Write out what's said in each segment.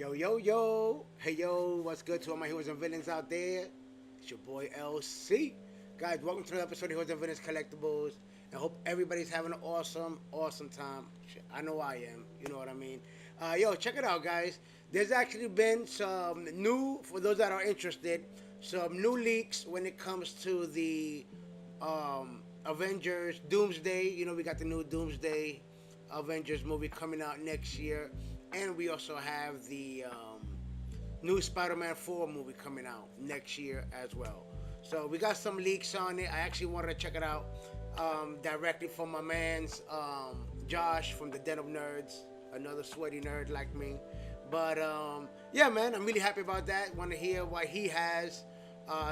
Yo, yo, yo. Hey, yo, what's good to all my heroes and villains out there? It's your boy LC. Guys, welcome to another episode of Heroes and Villains Collectibles. I hope everybody's having an awesome time. I know I am. You know what I mean? Yo, check it out, guys. There's actually been some new, for those that are interested, some new leaks when it comes to the Avengers Doomsday. You know, we got the new Doomsday Avengers movie coming out next year. And we also have the new Spider-Man 4 movie coming out next year as well. So we got some leaks on it. I actually wanted to check it out directly from my man's Josh from the Den of Nerds, another sweaty nerd like me. But yeah, man, I'm really happy about that. Want to hear what he has,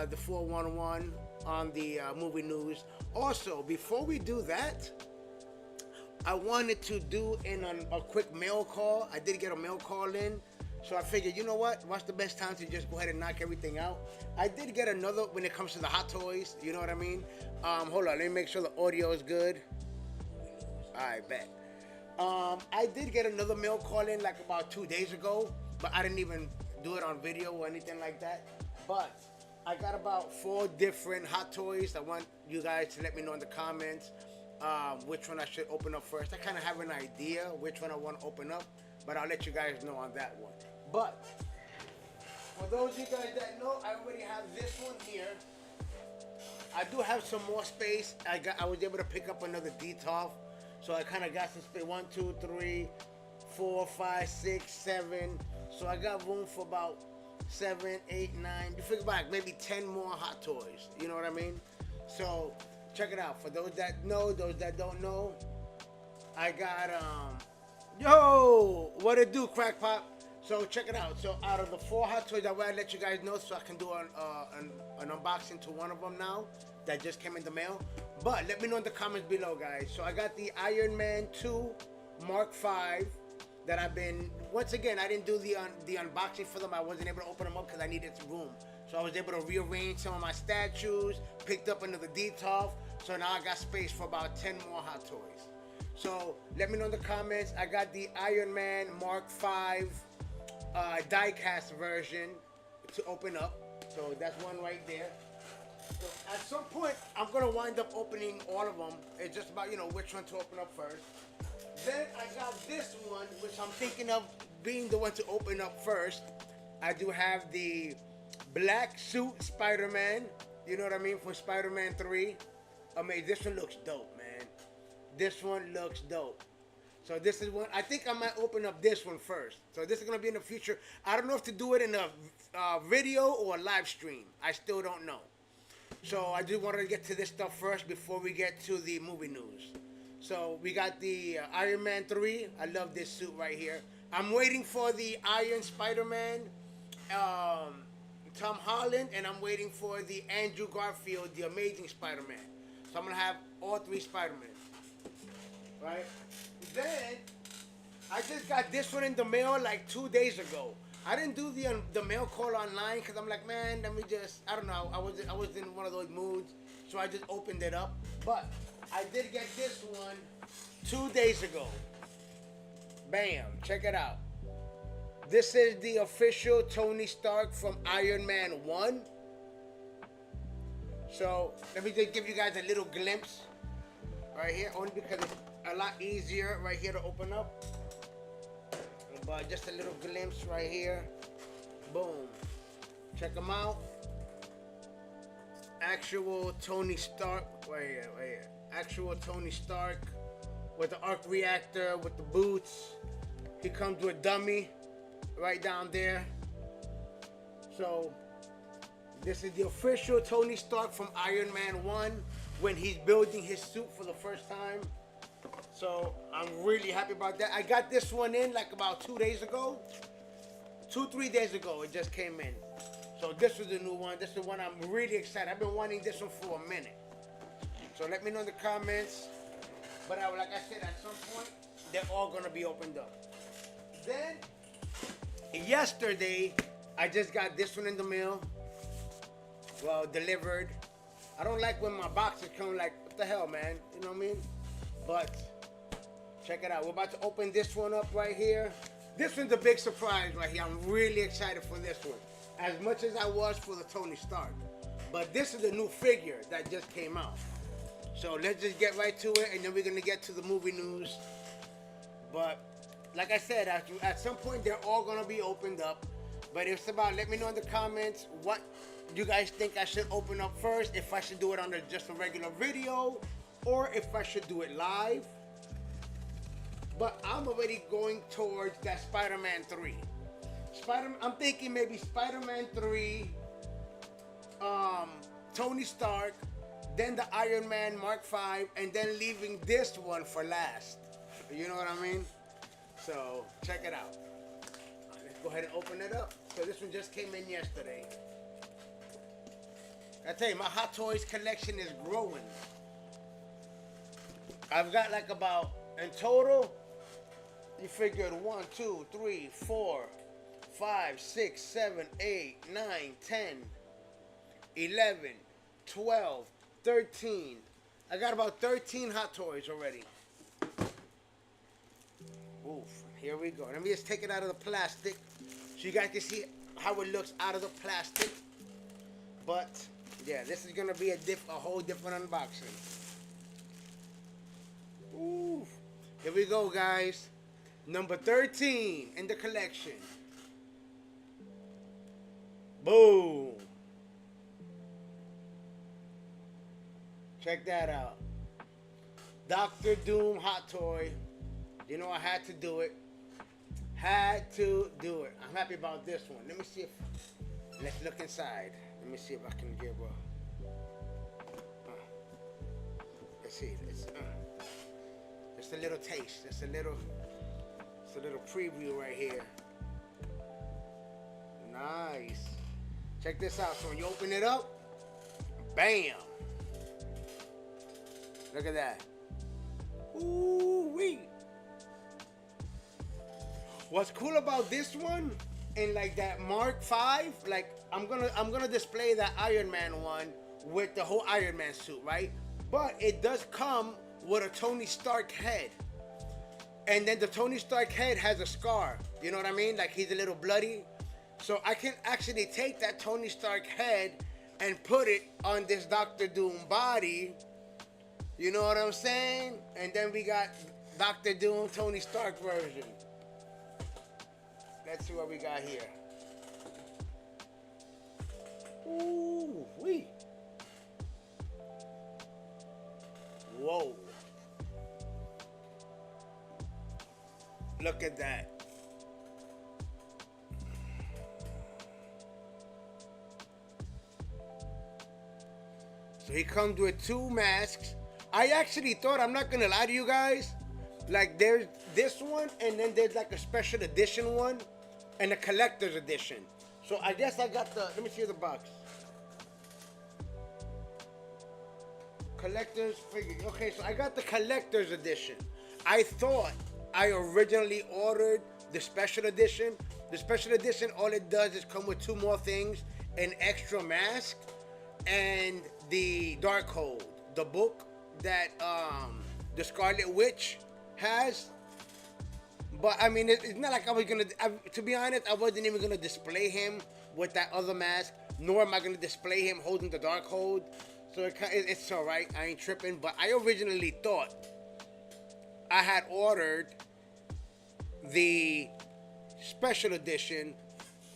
the 411 on the movie news. Also, before we do that, I wanted to do a quick mail call. I did get a mail call in, so I figured, you know what? What's the best time to just go ahead and knock everything out? I did get another when it comes to the hot toys. You know what I mean? Hold on, let me make sure the audio is good. All right, bet. I did get another mail call in like about 2 days ago, but I didn't even do it on video or anything like that. But I got about 4 different hot toys. I want you guys to let me know in the comments which one I should open up first. I kind of have an idea which one I want to open up, but I'll let you guys know on that one. But for those of you guys that know, I already have this one here. I do have some more space. I was able to pick up another Detolf, so I kind of got some space. 1, 2, 3, 4, 5, 6, 7. So I got room for about 7, 8, 9. You figure back, maybe 10 more hot toys. You know what I mean? So check it out. For those that know, those that don't know, I got yo, what it do, Crack Pop? So check it out. So out of the 4 hot toys, I want to let you guys know so I can do an unboxing to one of them now that just came in the mail. But let me know in the comments below, guys. So I got the Iron Man 2 Mark V that I've been, once again, I didn't do the unboxing for them. I wasn't able to open them up because I needed some room. So I was able to rearrange some of my statues, picked up another Detolf. So now I got space for about 10 more hot toys. So let me know in the comments. I got the Iron Man Mark V die-cast version to open up. So that's one right there. So at some point, I'm going to wind up opening all of them. It's just about, you know, which one to open up first. Then I got this one, which I'm thinking of being the one to open up first. I do have the black suit Spider-Man. You know what I mean? For Spider-Man 3. I mean, this one looks dope, man. This one looks dope. So this is one. I think I might open up this one first. So this is going to be in the future. I don't know if to do it in a video or a live stream. I still don't know. So I just wanted to get to this stuff first before we get to the movie news. So we got the Iron Man 3. I love this suit right here. I'm waiting for the Iron Spider-Man, Tom Holland, and I'm waiting for the Andrew Garfield, the Amazing Spider-Man. So I'm going to have all 3 Spider-Men. Right? Then, I just got this one in the mail like 2 days ago. I didn't do the mail call online because I'm like, man, let me just, I don't know. I was in one of those moods. So I just opened it up. But I did get this one 2 days ago. Bam. Check it out. This is the official Tony Stark from Iron Man 1. So let me just give you guys a little glimpse right here, only because it's a lot easier right here to open up. But just a little glimpse right here. Boom. Check them out. Actual Tony Stark. Right here. Actual Tony Stark with the arc reactor, with the boots. He comes with a dummy right down there. So this is the official Tony Stark from Iron Man 1 when he's building his suit for the first time. So I'm really happy about that. I got this one in like about 2 days ago. 2-3 days ago it just came in. So this was the new one. This is the one I'm really excited. I've been wanting this one for a minute. So let me know in the comments. But like I said, at some point, they're all going to be opened up. Then, yesterday, I just got this one in the mail. Well, delivered. I don't like when my boxes come like, what the hell, man? You know what I mean? But check it out. We're about to open this one up right here. This one's a big surprise right here. I'm really excited for this one, as much as I was for the Tony Stark. But this is a new figure that just came out. So let's just get right to it, and then we're gonna get to the movie news. But like I said, at some point they're all gonna be opened up. But it's about, let me know in the comments what you guys think I should open up first. If I should do it under just a regular video, or if I should do it live. But I'm already going towards that Spider-Man 3. I'm thinking maybe Spider-Man 3, Tony Stark, then the Iron Man Mark V, and then leaving this one for last. You know what I mean? So, check it out. Let's go ahead and open it up. So this one just came in yesterday. I tell you, my Hot Toys collection is growing. I've got like about, in total, you figured 1, 2, 3, 4, 5, 6, 7, 8, 9, 10, 11, 12, 13. I got about 13 Hot Toys already. Oof, here we go. Let me just take it out of the plastic so you guys can see how it looks out of the plastic. But yeah, this is gonna be a whole different unboxing. Oof. Here we go, guys. Number 13 in the collection. Boom. Check that out. Dr. Doom Hot Toy. You know I had to do it. Had to do it. I'm happy about this one. Let me see if... Let's look inside. Let me see if I can give a... let's see. Just a little taste. Just a little preview right here. Nice. Check this out. So when you open it up, bam. Look at that. Ooh-wee. What's cool about this one, and like that Mark V, like I'm gonna display that Iron Man one with the whole Iron Man suit, right? But it does come with a Tony Stark head. And then the Tony Stark head has a scar. You know what I mean? Like he's a little bloody. So I can actually take that Tony Stark head and put it on this Dr. Doom body. You know what I'm saying? And then we got Dr. Doom Tony Stark version. Let's see what we got here. Ooh, wee. Whoa. Look at that. So he comes with 2 masks. I actually thought, I'm not gonna lie to you guys, like there's this one and then there's like a special edition one and a collector's edition. So I guess I got the, let me see the box. Collector's figure. Okay, so I got the collector's edition. I thought I originally ordered the special edition. The special edition, all it does is come with 2 more things, an extra mask and the Darkhold, the book that the Scarlet Witch has. But I mean, it's not like I was gonna, to be honest, I wasn't even gonna display him with that other mask, nor am I gonna display him holding the Darkhold. So it's all right, I ain't tripping. But I originally thought I had ordered the special edition,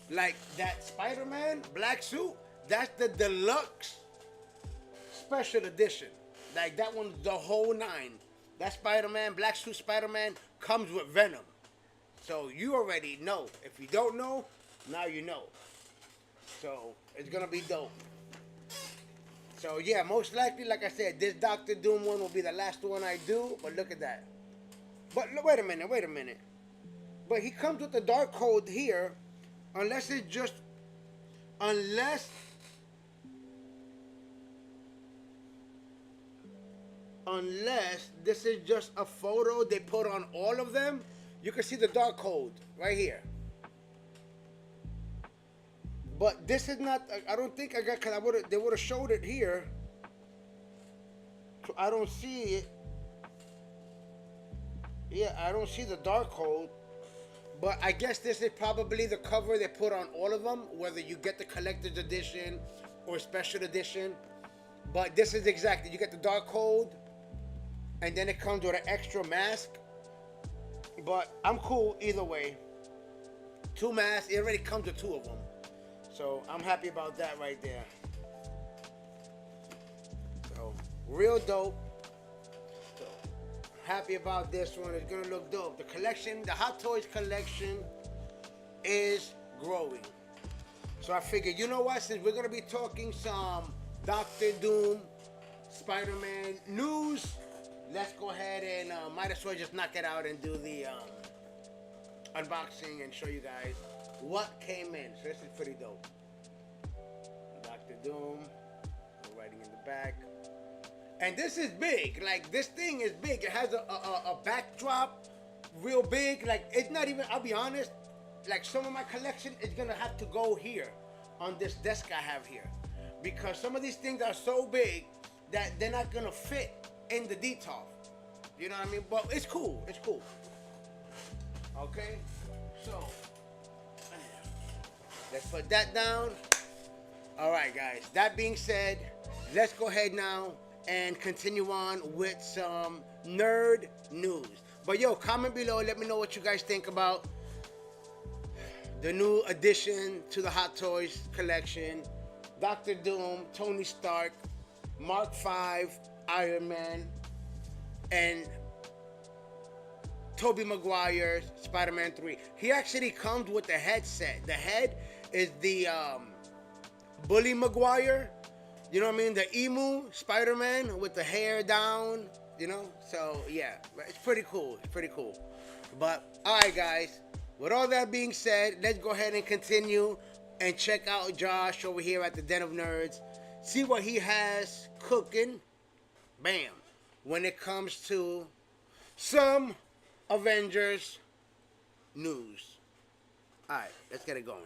like that Spider-Man black suit. That's the deluxe special edition. Like that one's the whole 9. That Spider-Man, black suit Spider-Man, comes with Venom. So you already know. If you don't know, now you know. So it's gonna be dope. So yeah, most likely, like I said, this Dr. Doom one will be the last one I do. But look at that. But wait a minute. But he comes with the Darkhold here, unless this is just a photo they put on all of them. You can see the Darkhold right here. But this is not, I don't think I got, because they would have showed it here. So I don't see it. Yeah, I don't see the Darkhold. But I guess this is probably the cover they put on all of them, whether you get the collector's edition or special edition. But this is exactly, you get the dark code, and then it comes with an extra mask. But I'm cool either way. 2 masks, it already comes with 2 of them. So I'm happy about that right there. So, real dope. So, happy about this one. It's gonna look dope. The collection, the Hot Toys collection is growing. So I figured, you know what, since we're gonna be talking some Doctor Doom, Spider-Man news, let's go ahead and might as well just knock it out and do the unboxing and show you guys what came in. So this is pretty dope. Doctor Doom, writing in the back. And this is big. Like, this thing is big. It has a backdrop real big. Like, it's not even, I'll be honest, like some of my collection is gonna have to go here on this desk I have here. Because some of these things are so big that they're not gonna fit in the detail. You know what I mean? But it's cool. It's cool. Okay? So, let's put that down. Alright, guys. That being said, let's go ahead now and continue on with some nerd news. But yo, comment below. Let me know what you guys think about the new addition to the Hot Toys collection. Doctor Doom, Tony Stark, Mark V, Iron Man, and Tobey Maguire's Spider-Man 3. He actually comes with the headset. The head is the Bully Maguire. You know what I mean? The emu Spider-Man with the hair down. You know? So, yeah. It's pretty cool. It's pretty cool. But, alright guys. With all that being said, let's go ahead and continue and check out Josh over here at the Den of Nerds. See what he has cooking. Bam. When it comes to some Avengers news. Alright, let's get it going.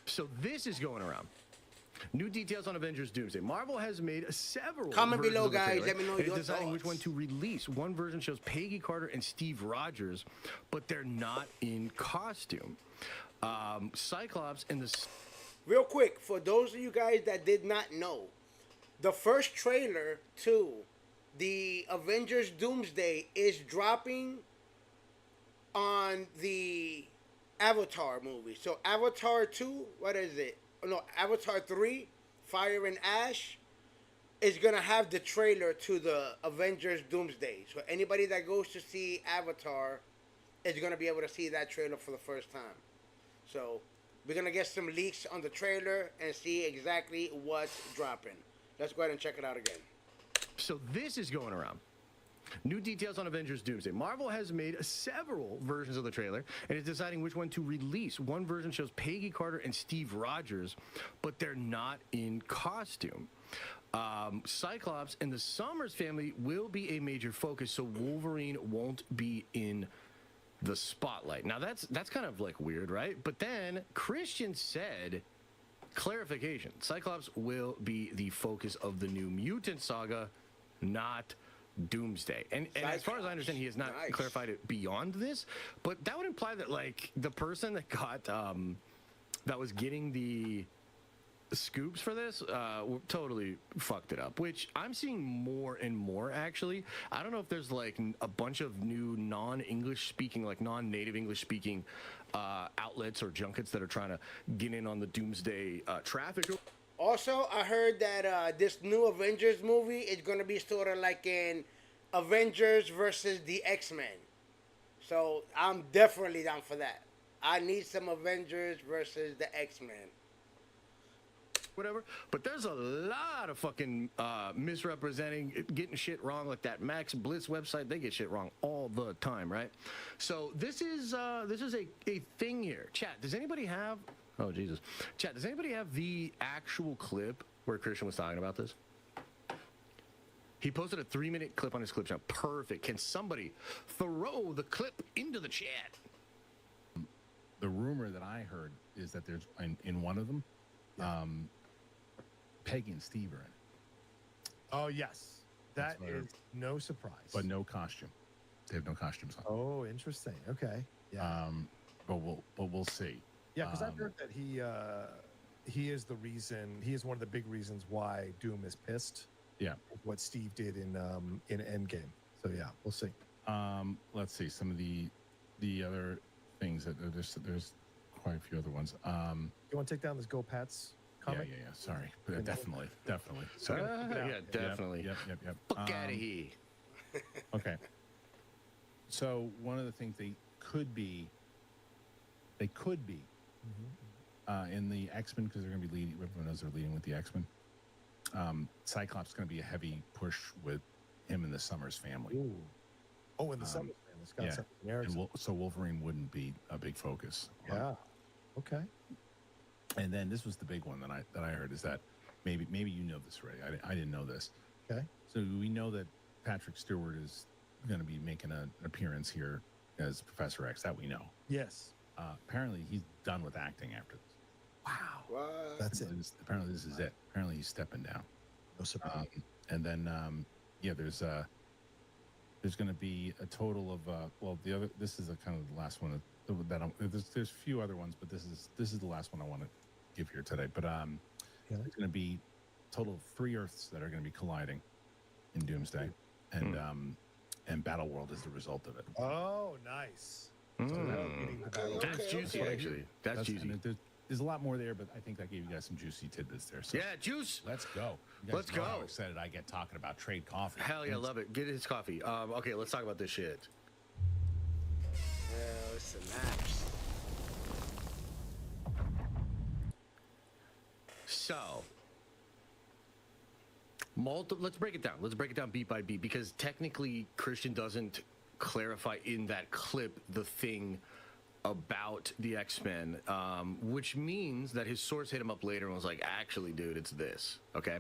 So this is going around. New details on Avengers Doomsday. Marvel has made several comment versions below, of the guys. trailer, Let me know and your deciding thoughts. which one to release. One version shows Peggy Carter and Steve Rogers, but they're not in costume. Cyclops and the... Real quick, for those of you guys that did not know, the first trailer to the Avengers Doomsday is dropping on the Avatar movie. So Avatar 2, what is it? No, Avatar 3, Fire and Ash, is going to have the trailer to the Avengers Doomsday. So anybody that goes to see Avatar is going to be able to see that trailer for the first time. So we're going to get some leaks on the trailer and see exactly what's dropping. Let's go ahead and check it out again. So this is going around. New details on Avengers Doomsday. Marvel has made several versions of the trailer and is deciding which one to release. One version shows Peggy Carter and Steve Rogers, but they're not in costume. Cyclops and the Summers family will be a major focus, so Wolverine won't be in the spotlight. Now that's kind of like weird, right? But then Christian said, clarification, Cyclops will be the focus of the New Mutant saga, not Doomsday. And as far as I understand, he has not clarified it beyond this, but that would imply that like the person that got that was getting the scoops for this totally fucked it up, which I'm seeing more and more actually. I don't know if there's like a bunch of new non-English speaking, like non-native English speaking outlets or junkets that are trying to get in on the Doomsday traffic. Also, I heard that this new Avengers movie is going to be sort of like in Avengers versus the X-Men. So I'm definitely down for that. I need some Avengers versus the X-Men. Whatever, but there's a lot of fucking misrepresenting, getting shit wrong, like that Max Blitz website. They get shit wrong all the time, right? So this is a thing here. Chat, does anybody have... Oh, Jesus. Chat, does anybody have the actual clip where Christian was talking about this? He posted a 3-minute clip on his clip channel. Perfect. Can somebody throw the clip into the chat? The rumor that I heard is that there's, in one of them, Peggy and Steve are in it. Oh, yes. That is no surprise. But no costume. They have no costumes on. Oh, interesting. Okay. Yeah. But we'll see. Yeah, because I've heard that he is the reason. He is one of the big reasons why Doom is pissed. Yeah. With what Steve did in Endgame. So yeah, we'll see. Let's see some of the other things that there's quite a few other ones. You want to take down this Go Pats comic? Yeah. Sorry, but definitely. So, Yeah, definitely. Yep. Fuck out of here. Okay. So one of the things they could be in the X-Men, because they're going to be leading. Everyone knows they're leading with the X-Men. Cyclops is going to be a heavy push with him and the Summers family. Ooh. Oh, and the Summers family. Scott Summers and so Wolverine wouldn't be a big focus. Yeah. Okay. And then this was the big one that I heard is that maybe you know this, Ray. I didn't know this. Okay. So we know that Patrick Stewart is going to be making an appearance here as Professor X. That we know. Yes. Apparently, he's done with acting after this. Wow. What? That's it. Apparently, this is it. Apparently, he's stepping down. No surprise. And then, there's going to be a total of this is kind of the last one there's a few other ones, but this is the last one I want to give here today. But there's going to be a total of 3 Earths that are going to be colliding in Doomsday, and Battle World is the result of it. Oh, nice. That's juicy, actually. That's juicy. There's a lot more there, but I think I gave you guys some juicy tidbits there. So Yeah, juice. let's go. You guys Let's know go. How excited I get talking about trade coffee. Hell yeah, love it. Get his coffee. Okay, let's talk about this shit. Snaps. So, let's break it down. Let's break it down beat by beat, because technically Christian doesn't clarify in that clip the thing about the X-Men, which means that his source hit him up later and was like, actually, dude, it's this, okay?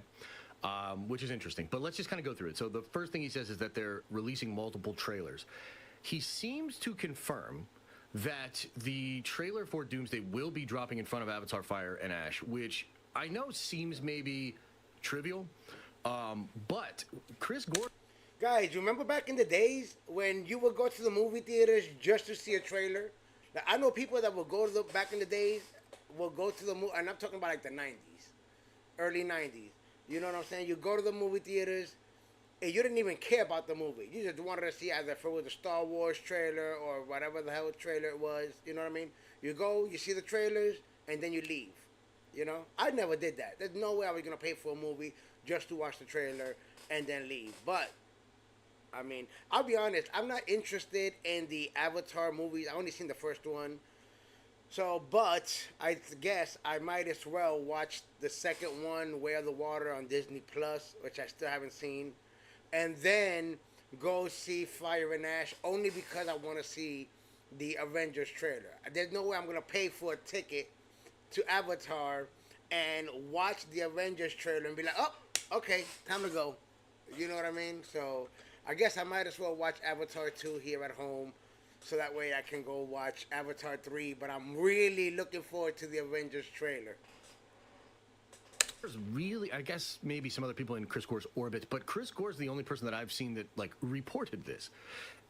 Which is interesting. But let's just kind of go through it. So the first thing he says is that they're releasing multiple trailers. He seems to confirm that the trailer for Doomsday will be dropping in front of Avatar Fire and Ash, which I know seems maybe trivial, but Chris Gordon... Guys, you remember back in the days when you would go to the movie theaters just to see a trailer? Now, I know people that would go to back in the days, will go to the movie, and I'm talking about like the 90s, early 90s. You know what I'm saying? You go to the movie theaters, and you didn't even care about the movie. You just wanted to see either if it was a Star Wars trailer or whatever the hell trailer it was. You know what I mean? You go, you see the trailers, and then you leave. You know? I never did that. There's no way I was going to pay for a movie just to watch the trailer and then leave. But I mean, I'll be honest, I'm not interested in the Avatar movies. I only seen the first one. So, but I guess I might as well watch the second one, Way of the Water, on Disney Plus, which I still haven't seen. And then go see Fire and Ash, only because I want to see the Avengers trailer. There's no way I'm going to pay for a ticket to Avatar and watch the Avengers trailer and be like, oh, okay, time to go. You know what I mean? So I guess I might as well watch Avatar 2 here at home, so that way I can go watch Avatar 3. But I'm really looking forward to the Avengers trailer. There's really, I guess maybe some other people in Chris Gore's orbit, but Chris Gore's the only person that I've seen that like reported this.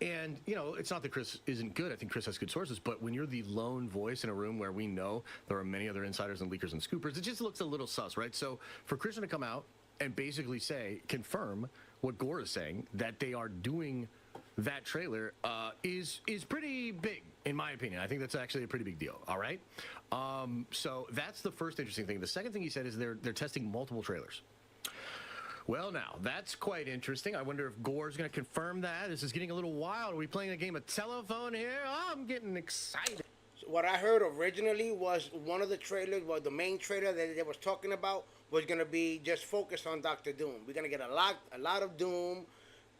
And, you know, it's not that Chris isn't good. I think Chris has good sources, but when you're the lone voice in a room where we know there are many other insiders and leakers and scoopers, it just looks a little sus, right? So for Christian to come out and basically confirm what Gore is saying, that they are doing that trailer, is pretty big, in my opinion. I think that's actually a pretty big deal, all right? So that's the first interesting thing. The second thing he said is they're testing multiple trailers. Well, now, that's quite interesting. I wonder if Gore's going to confirm that. This is getting a little wild. Are we playing a game of telephone here? Oh, I'm getting excited. So what I heard originally was one of the trailers, well, the main trailer that they was talking about was going to be just focused on Dr. Doom. We're going to get a lot of Doom,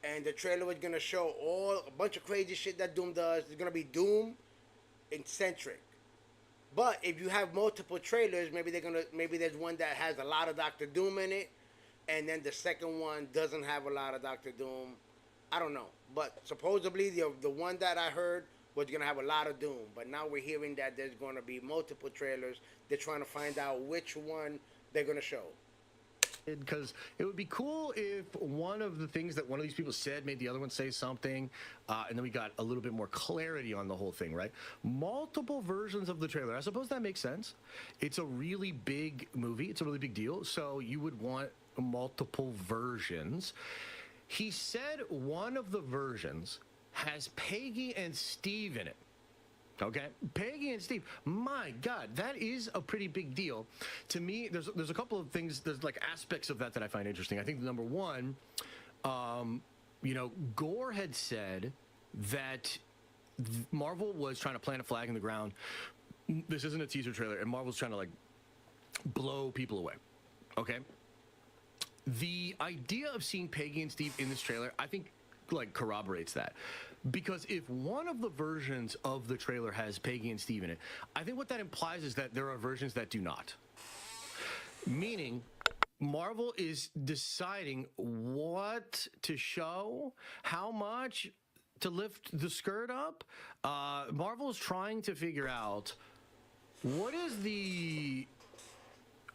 and the trailer was going to show a bunch of crazy shit that Doom does. It's going to be Doom-centric. But if you have multiple trailers, maybe there's one that has a lot of Dr. Doom in it, and then the second one doesn't have a lot of Dr. Doom. I don't know. But supposedly the one that I heard was going to have a lot of Doom. But now we're hearing that there's going to be multiple trailers. They're trying to find out which one they're going to show. because it would be cool if one of the things that one of these people said made the other one say something, and then we got a little bit more clarity on the whole thing, right? Multiple versions of the trailer. I suppose that makes sense. It's a really big movie. It's a really big deal. So you would want multiple versions. He said one of the versions has Peggy and Steve in it. Okay, Peggy and Steve. My God, that is a pretty big deal. To me, there's a couple of things. There's like aspects of that I find interesting. I think number one, Gore had said that Marvel was trying to plant a flag in the ground. This isn't a teaser trailer, and Marvel's trying to like blow people away. Okay. The idea of seeing Peggy and Steve in this trailer, I think, like corroborates that. Because if one of the versions of the trailer has Peggy and Steve in it, I think what that implies is that there are versions that do not. Meaning, Marvel is deciding what to show, how much to lift the skirt up. Marvel is trying to figure out what is the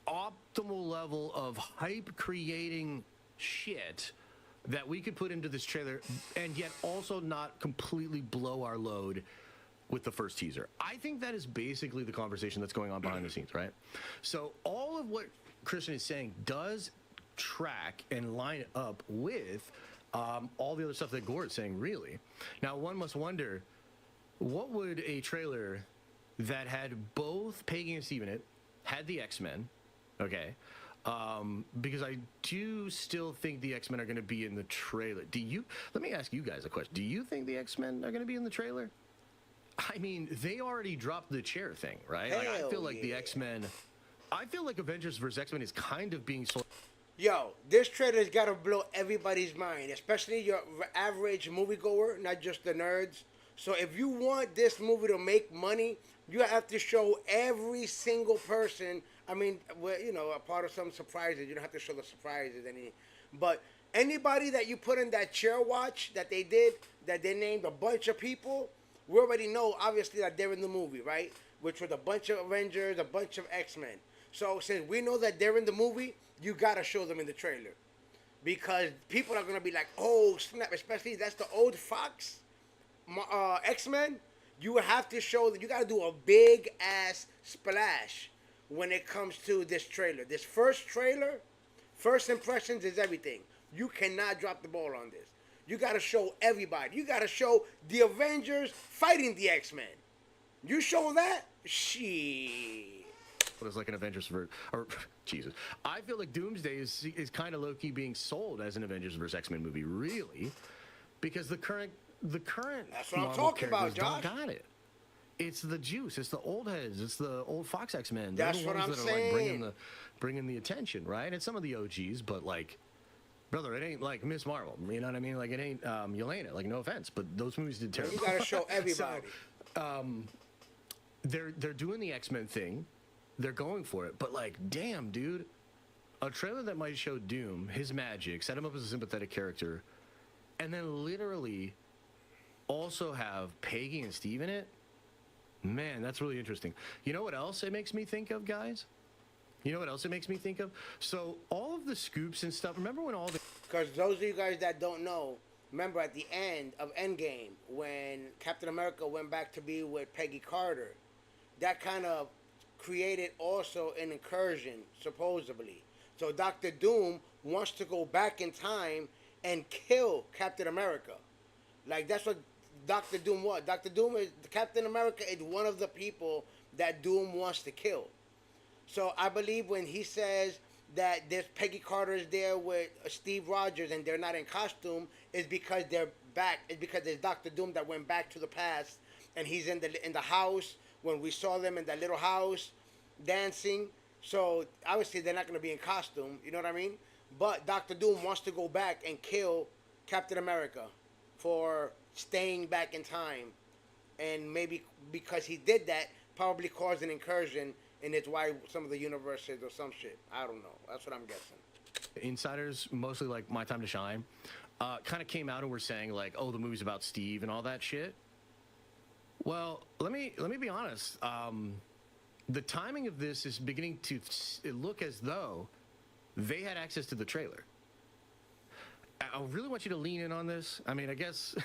optimal level of hype creating shit that we could put into this trailer and yet also not completely blow our load with the first teaser. I think that is basically the conversation that's going on behind the scenes, right? So all of what Christian is saying does track and line up with all the other stuff that Gore is saying, really. Now, one must wonder, what would a trailer that had both Peggy and Steve in it, had the X-Men, okay, because I do still think the X-Men are going to be in the trailer. Let me ask you guys a question. Do you think the X-Men are going to be in the trailer? I mean, they already dropped the chair thing, right? Like, I feel like the X-Men, I feel like Avengers vs. X-Men is kind of being sold. Yo, this trailer's got to blow everybody's mind, especially your average moviegoer, not just the nerds. So if you want this movie to make money, you have to show every single person. I mean, a part of some surprises. You don't have to show the surprises but anybody that you put in that chair watch that they did, that they named a bunch of people, we already know, obviously, that they're in the movie, right? Which was a bunch of Avengers, a bunch of X-Men. So since we know that they're in the movie, you got to show them in the trailer. Because people are going to be like, oh, snap, especially that's the old Fox X-Men. You have to show that you got to do a big-ass splash when it comes to this trailer. This first trailer, first impressions is everything. You cannot drop the ball on this. You got to show everybody. You got to show the Avengers fighting the X-Men. You show that? Shit. It's like an Avengers Jesus. I feel like Doomsday is kind of low-key being sold as an Avengers vs. X-Men movie, really, because the current that's what I'm Marvel talking about, don't Josh. got it. It's the juice. It's the old heads. It's the old Fox X-Men. That's They're the what ones I'm that are saying. like bringing the attention, right? And some of the OGs, but like, brother, it ain't like Miss Marvel. You know what I mean? Like, it ain't Yelena. Like, no offense, but those movies did terrible. You got to show everybody. So, they're doing the X-Men thing. They're going for it, but like, damn, dude, a trailer that might show Doom, his magic, set him up as a sympathetic character, and then literally also have Peggy and Steve in it. Man, that's really interesting. You know what else it makes me think of, guys? You know what else it makes me think of? So all of the scoops and stuff. Remember when all the Because those of you guys that don't know, remember at the end of Endgame when Captain America went back to be with Peggy Carter, that kind of created also an incursion, supposedly. So Dr. Doom wants to go back in time and kill Captain America. Like, that's what Dr. Doom was. Dr. Doom is, Captain America is one of the people that Doom wants to kill. So I believe when he says that this Peggy Carter is there with Steve Rogers and they're not in costume, is because they're back. It's because there's Dr. Doom that went back to the past and he's in the house when we saw them in that little house dancing. So obviously they're not going to be in costume, you know what I mean? But Dr. Doom wants to go back and kill Captain America for staying back in time. And maybe because he did that, probably caused an incursion, and it's why some of the universes or some shit. I don't know. That's what I'm guessing. insiders, mostly like My Time to Shine, kind of came out and were saying like, oh, the movie's about Steve and all that shit. Well, let me be honest. The timing of this is beginning to look as though they had access to the trailer. I really want you to lean in on this. I mean, I guess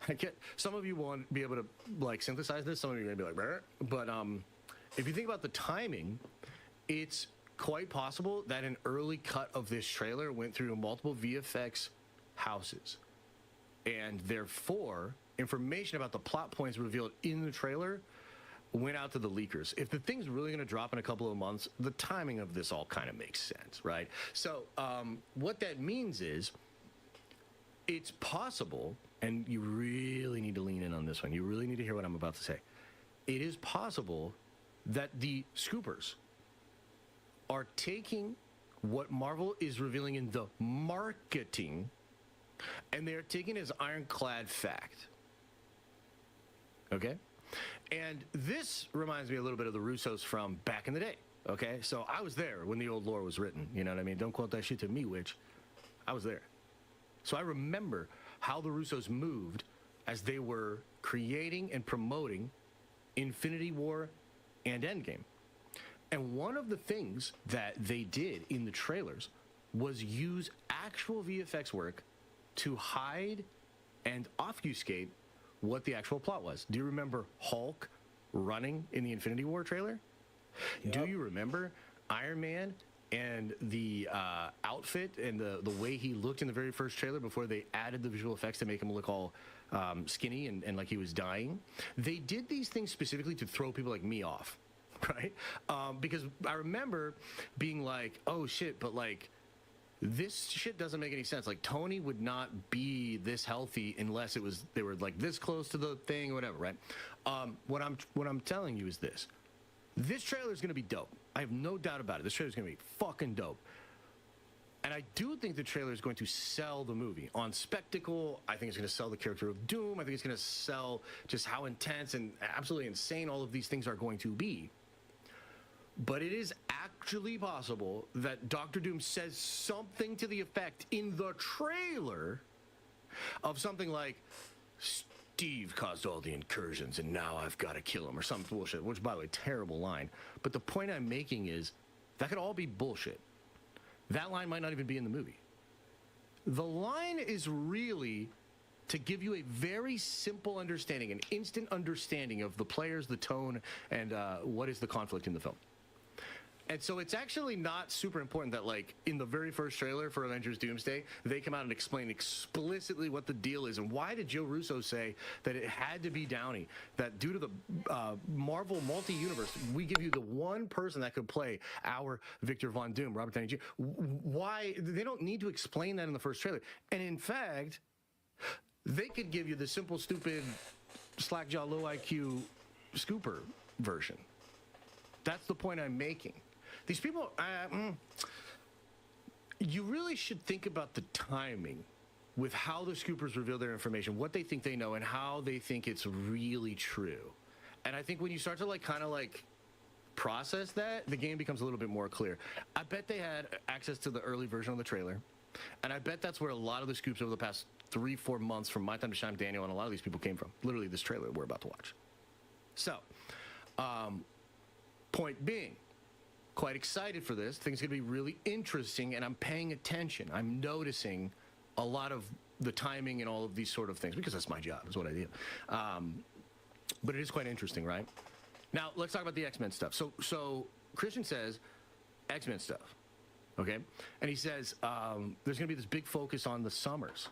I get some of you won't be able to like synthesize this. Some of you are gonna be like, "Brr." But if you think about the timing, it's quite possible that an early cut of this trailer went through multiple VFX houses, and therefore information about the plot points revealed in the trailer went out to the leakers. If the thing's really going to drop in a couple of months, the timing of this all kind of makes sense, right? So what that means is it's possible, and you really need to lean in on this one. You really need to hear what I'm about to say. It is possible that the scoopers are taking what Marvel is revealing in the marketing, and they're taking it as ironclad fact. Okay? And this reminds me a little bit of the Russos from back in the day. Okay? So I was there when the old lore was written. You know what I mean? Don't quote that shit to me, witch. I was there. So I remember how the Russos moved as they were creating and promoting Infinity War and Endgame. And one of the things that they did in the trailers was use actual VFX work to hide and obfuscate what the actual plot was. Do you remember Hulk running in the Infinity War trailer? Yep. Do you remember Iron Man and the outfit and the way he looked in the very first trailer before they added the visual effects to make him look all skinny and like he was dying? They did these things specifically to throw people like me off, right? Because I remember being like, oh shit, but like, this shit doesn't make any sense. Like, Tony would not be this healthy unless they were like this close to the thing or whatever, right? What I'm telling you is this. This trailer is going to be dope. I have no doubt about it. This trailer is going to be fucking dope. And I do think the trailer is going to sell the movie. On spectacle, I think it's going to sell the character of Doom. I think it's going to sell just how intense and absolutely insane all of these things are going to be. But it is actually possible that Dr. Doom says something to the effect in the trailer of something like, Steve caused all the incursions and now I've got to kill him, or some bullshit, which, by the way, terrible line. But the point I'm making is that could all be bullshit. That line might not even be in the movie. The line is really to give you a very simple understanding, an instant understanding of the players, the tone, and what is the conflict in the film. And so it's actually not super important that, like, in the very first trailer for Avengers Doomsday, they come out and explain explicitly what the deal is. And why did Joe Russo say that it had to be Downey? That due to the Marvel multi-universe, we give you the one person that could play our Victor Von Doom, Robert Downey Jr. Why? They don't need to explain that in the first trailer. And in fact, they could give you the simple, stupid, slackjaw, low IQ scooper version. That's the point I'm making. These people, you really should think about the timing with how the scoopers reveal their information, what they think they know, and how they think it's really true. And I think when you start to kind of process that, the game becomes a little bit more clear. I bet they had access to the early version of the trailer, and I bet that's where a lot of the scoops over the past 3-4 months from My Time to Shine, Daniel, and a lot of these people came from. Literally this trailer we're about to watch. So, point being, quite excited for this. Things going to be really interesting, and I'm paying attention. I'm noticing a lot of the timing and all of these sort of things, because that's my job, is what I do. But it is quite interesting, right? Now, let's talk about the X-Men stuff. So Christian says X-Men stuff, okay? And he says there's going to be this big focus on the Summers,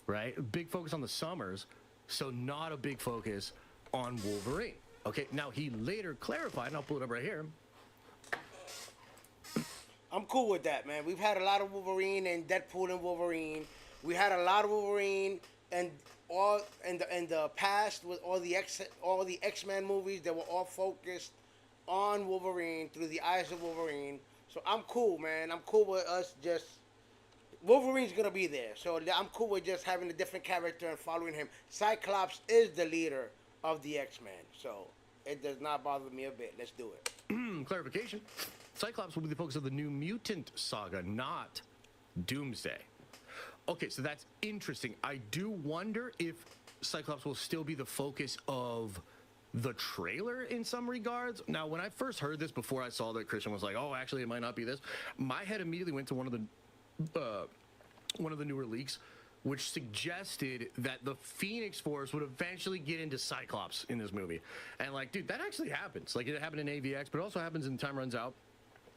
right? A big focus on the Summers, so not a big focus on Wolverine. Okay, now he later clarified, and I'll pull it up right here. I'm cool with that, man. We've had a lot of Wolverine and Deadpool and Wolverine. We had a lot of Wolverine and all in the past with all the X-Men movies that were all focused on Wolverine through the eyes of Wolverine. So I'm cool, man. I'm cool with us just Wolverine's gonna be there. So I'm cool with just having a different character and following him. Cyclops is the leader of the X-Men, so it does not bother me a bit. Let's do it. Clarification. Cyclops will be the focus of the New Mutant saga, not Doomsday. Okay, so that's interesting. I do wonder if Cyclops will still be the focus of the trailer in some regards. Now, when I first heard this, before I saw that Christian was like, "Oh, actually, it might not be this," my head immediately went to one of the newer leaks, which suggested that the Phoenix Force would eventually get into Cyclops in this movie. And like, dude, that actually happens. Like, it happened in AVX, but it also happens in Time Runs Out.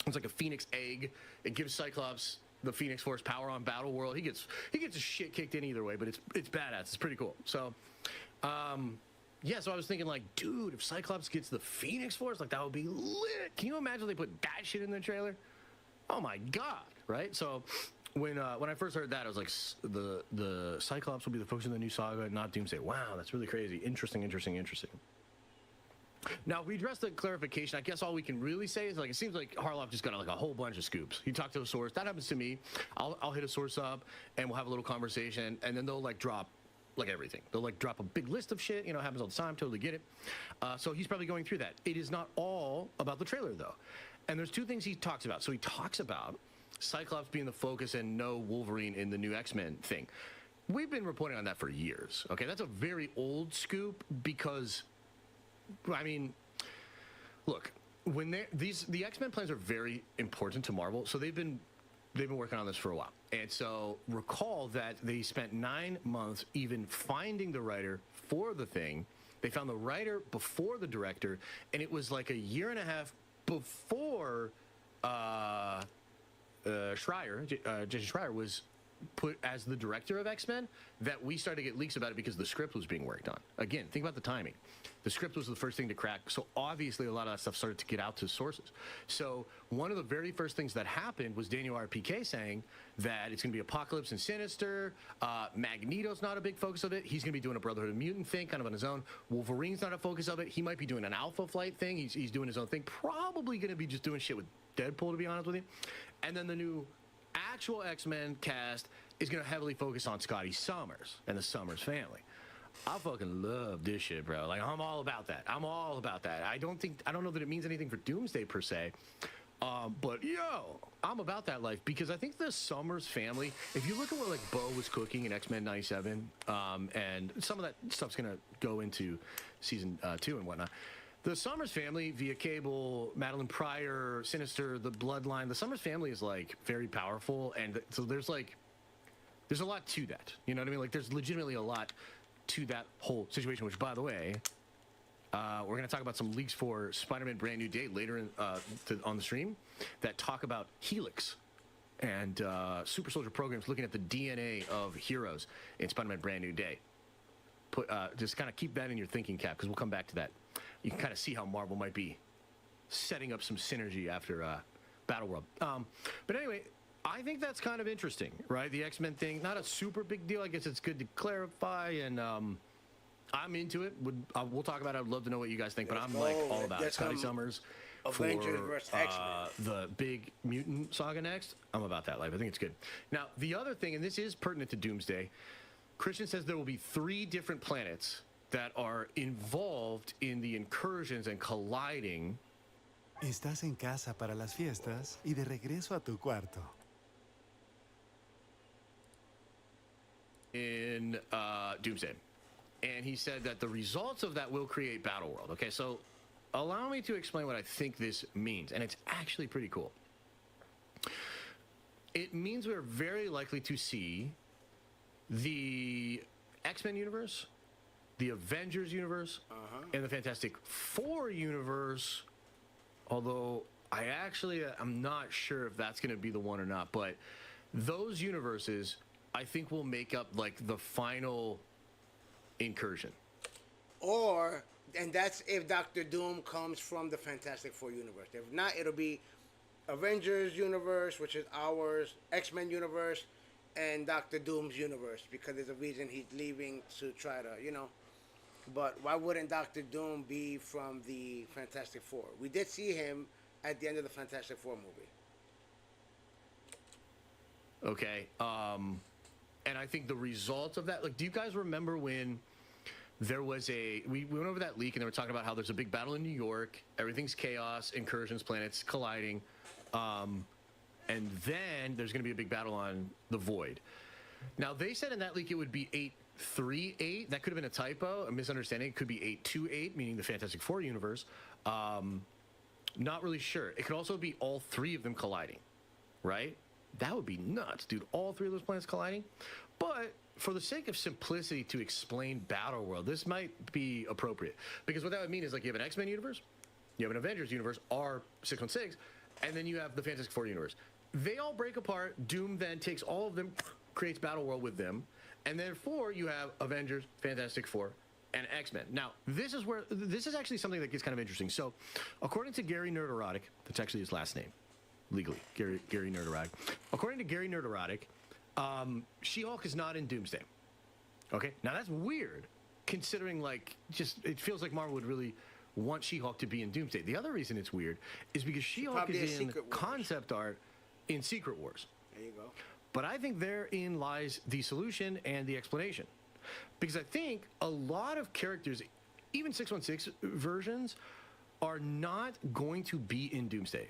It's like a Phoenix egg. It gives Cyclops the Phoenix Force power on Battle World. He gets his shit kicked in either way, but it's badass. It's pretty cool. So, yeah, so I was thinking, like, dude, if Cyclops gets the Phoenix Force, like, that would be lit. Can you imagine if they put that shit in the trailer? Oh my god, right? So when I first heard that, I was like, the Cyclops will be the focus of the new saga, not Doomsday. Wow, that's really crazy. Interesting. Now, we addressed the clarification. I guess all we can really say is, like, it seems like Harloff just got like a whole bunch of scoops. He talked to a source. That happens to me. I'll hit a source up and we'll have a little conversation, and then they'll like drop like everything. They'll like drop a big list of shit. You know, happens all the time. Totally get it. So he's probably going through that. It is not all about the trailer though. And there's two things he talks about. So he talks about Cyclops being the focus and no Wolverine in the new X-Men thing. We've been reporting on that for years. Okay, that's a very old scoop because, I mean, look, when the X-Men plans are very important to Marvel, so they've been working on this for a while. And so recall that they spent 9 months even finding the writer for the thing. They found the writer before the director, and it was like a year and a half before Jason Schreier was put as the director of X-Men that we started to get leaks about it because the script was being worked on. Again, think about the timing. The script was the first thing to crack, so obviously a lot of that stuff started to get out to sources. So one of the very first things that happened was Daniel RPK saying that it's going to be Apocalypse and Sinister. Magneto's not a big focus of it. He's going to be doing a Brotherhood of Mutant thing, kind of on his own. Wolverine's not a focus of it. He might be doing an Alpha Flight thing. He's doing his own thing. Probably going to be just doing shit with Deadpool, to be honest with you. And then the new actual X-Men cast is going to heavily focus on Scotty Summers and the Summers family. I fucking love this shit, bro. Like, I'm all about that. I don't know that it means anything for Doomsday per se, but yo, I'm about that life because I think the Summers family, if you look at what like Bo was cooking in X-Men 97, and some of that stuff's going to go into season 2 and whatnot. The Summers family, via Cable, Madeline Pryor, Sinister, the Bloodline, the Summers family is like very powerful, and so there's a lot to that. You know what I mean? Like, there's legitimately a lot to that whole situation. Which, by the way, we're going to talk about some leaks for Spider-Man Brand New Day later on the stream that talk about Helix and Super Soldier programs looking at the DNA of heroes in Spider-Man Brand New Day. Just kind of keep that in your thinking cap because we'll come back to that. You can kind of see how Marvel might be setting up some synergy after Battleworld. But anyway, I think that's kind of interesting, right? The X-Men thing, not a super big deal. I guess it's good to clarify, and I'm into it. We'll talk about it. I'd love to know what you guys think, but I'm like all about it. Scotty Summers Avengers versus X-Men. The big mutant saga next. I'm about that life. I think it's good. Now, the other thing, and this is pertinent to Doomsday, Christian says there will be 3 different planets that are involved in the incursions and colliding. Estás en casa para las fiestas y de regreso a tu cuarto. In Doomsday. And he said that the results of that will create Battleworld. Okay, so allow me to explain what I think this means, and it's actually pretty cool. It means we're very likely to see the X-Men universe, the Avengers universe, and the Fantastic Four universe, although I'm not sure if that's going to be the one or not, but those universes I think will make up like the final incursion. And that's if Doctor Doom comes from the Fantastic Four universe. If not, it'll be Avengers universe, which is ours, X-Men universe, and Doctor Doom's universe, because there's a reason he's leaving to try to, But why wouldn't Doctor Doom be from the Fantastic Four? We did see him at the end of the Fantastic Four movie. Okay. And I think the results of that, like, do you guys remember when there was we went over that leak and they were talking about how there's a big battle in New York, everything's chaos, incursions, planets colliding, and then there's going to be a big battle on the Void. Now, they said in that leak it would be 8 838. That could have been a typo, a misunderstanding. It could be 828, meaning the Fantastic Four universe. Not really sure. It could also be all three of them colliding, right? That would be nuts, dude. All three of those planets colliding. But for the sake of simplicity to explain Battle World, this might be appropriate. Because what that would mean is, like, you have an X-Men universe, you have an Avengers universe, R616, and then you have the Fantastic Four universe. They all break apart. Doom then takes all of them, creates Battle World with them. And therefore, you have Avengers, Fantastic Four, and X-Men. Now, this is actually something that gets kind of interesting. So, according to Gary Nerderotic, that's actually his last name, legally, Gary Nerderotic. According to Gary Nerderotic, She-Hulk is not in Doomsday. Okay? Now, that's weird, considering, like, just, it feels like Marvel would really want She-Hulk to be in Doomsday. The other reason it's weird is because She-Hulk is in concept art in Secret Wars. There you go. But I think therein lies the solution and the explanation. Because I think a lot of characters, even 616 versions, are not going to be in Doomsday.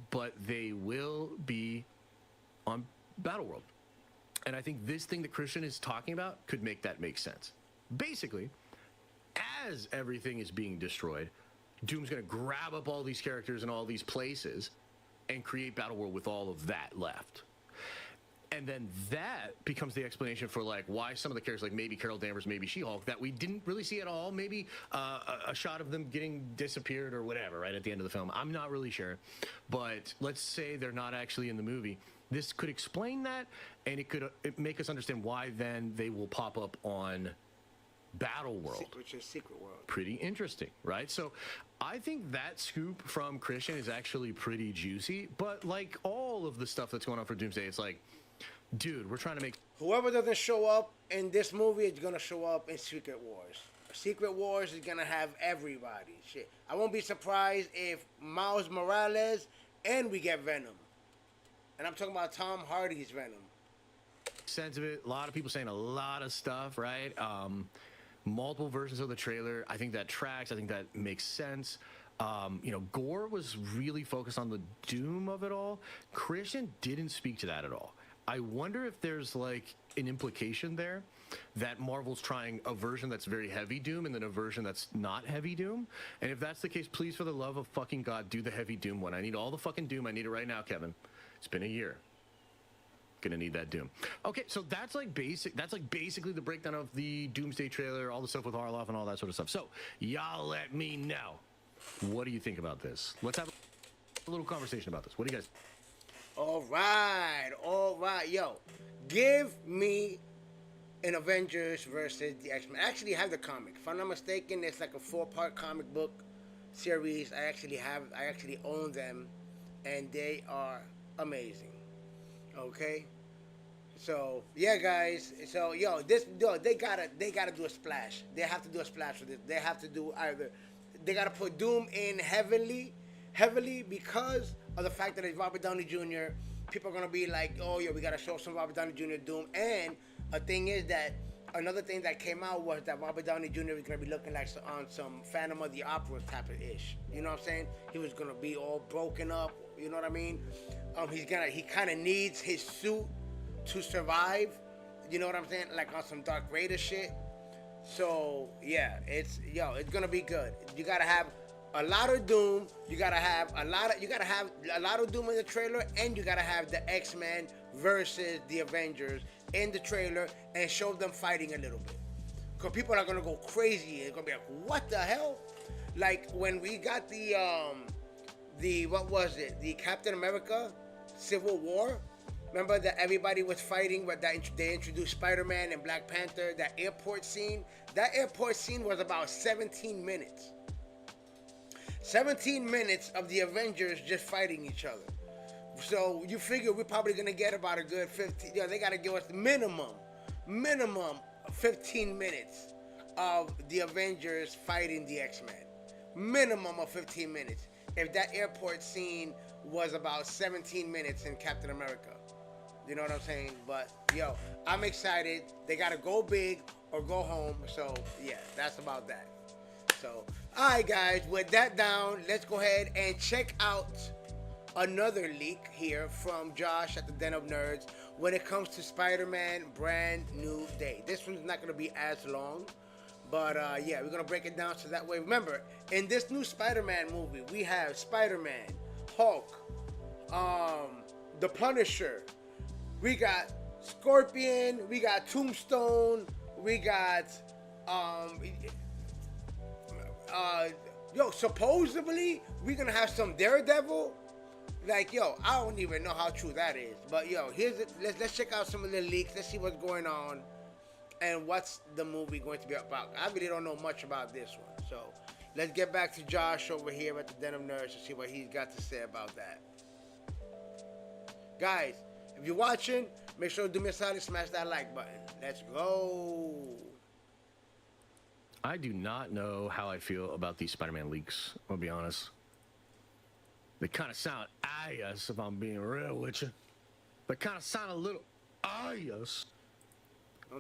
But they will be on Battleworld. And I think this thing that Christian is talking about could make that make sense. Basically, as everything is being destroyed, Doom's going to grab up all these characters in all these places and create Battleworld with all of that left. And then that becomes the explanation for, like, why some of the characters, like maybe Carol Danvers, maybe She-Hulk, that we didn't really see at all. Maybe a shot of them getting disappeared or whatever, right, at the end of the film. I'm not really sure. But let's say they're not actually in the movie. This could explain that, and it could make us understand why then they will pop up on Battleworld. Which is Secret World. Pretty interesting, right? So I think that scoop from Christian is actually pretty juicy. But like all of the stuff that's going on for Doomsday, it's like, dude, we're trying to make... Whoever doesn't show up in this movie is going to show up in Secret Wars. Secret Wars is going to have everybody. Shit. I won't be surprised if Miles Morales and we get Venom. And I'm talking about Tom Hardy's Venom. Sense of it. A lot of people saying a lot of stuff, right? Multiple versions of the trailer. I think that tracks. I think that makes sense. Gore was really focused on the doom of it all. Christian didn't speak to that at all. I wonder if there's like an implication there that Marvel's trying a version that's very heavy Doom and then a version that's not heavy Doom. And if that's the case, please, for the love of fucking God, do the heavy Doom one. I need all the fucking Doom. I need it right now, Kevin. It's been a year. Gonna need that Doom. Okay, so that's like basically the breakdown of the Doomsday trailer, all the stuff with Harloff and all that sort of stuff. So y'all let me know. What do you think about this? Let's have a little conversation about this. What do you guys... All right. Yo, give me an Avengers versus the X-Men. I actually have the comic. If I'm not mistaken, it's like a 4-part comic book series. I actually own them, and they are amazing. Okay? So, yeah, guys. So, they gotta do a splash. They have to do a splash with this. They have to do they gotta put Doom in heavily because of the fact that it's Robert Downey Jr. People are gonna be like, oh yeah, we gotta show some Robert Downey Jr. Doom. And a thing is that another thing that came out was that Robert Downey Jr. is gonna be looking like on some Phantom of the Opera type of ish. You know what I'm saying? He was gonna be all broken up. You know what I mean? He kind of needs his suit to survive. You know what I'm saying? Like on some Dark Raider shit. So yeah, it's gonna be good. You gotta have a lot of Doom. You gotta have a lot of Doom in the trailer, and you gotta have the X-Men versus the Avengers in the trailer, and show them fighting a little bit. Cause people are gonna go crazy. It's gonna be like, what the hell? Like when we got the what was it? The Captain America Civil War. Remember that everybody was fighting, but they introduced Spider-Man and Black Panther. That airport scene was about 17 minutes. 17 minutes of the Avengers just fighting each other. So you figure we're probably gonna get about a good 15. They gotta give us minimum 15 minutes of the Avengers fighting the X-Men. Minimum of 15 minutes. If that airport scene was about 17 minutes in Captain America. You know what I'm saying? But, I'm excited. They got to go big or go home. So, yeah, that's about that. So, all right, guys. With that down, let's go ahead and check out another leak here from Josh at the Den of Nerds. when it comes to Spider-Man Brand New Day. This one's not going to be as long, but yeah, we're going to break it down so that way. Remember, in this new Spider-Man movie, we have Spider-Man, Hulk, the Punisher, we got Scorpion, we got Tombstone, we got supposedly we're gonna have some Daredevil. Like, yo, I don't even know how true that is, but yo, let's check out some of the leaks. Let's see what's going on and what's the movie going to be about. I really don't know much about this one, so let's get back to Josh over here at the Denim Nerds to see what he's got to say about that. Guys, if you're watching, make sure to do me a solid, smash that like button. Let's go. I do not know how I feel about these Spider-Man leaks, I'll be honest. They kind of sound if I'm being real with you. They kind of sound a little Don't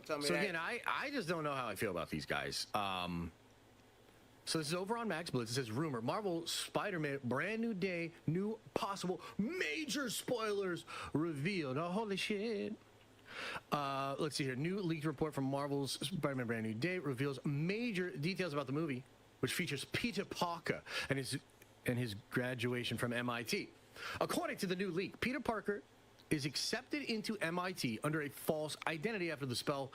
tell me So that. again, I just don't know how I feel about these guys. So this is over on Max Blitz. It says, rumor, Marvel Spider-Man, brand new day, new possible major spoilers revealed. Oh, holy shit. Let's see here. New leaked report from Marvel's Spider-Man Brand New Day reveals major details about the movie, which features Peter Parker and his graduation from MIT. According to the new leak, Peter Parker is accepted into MIT under a false identity after the spell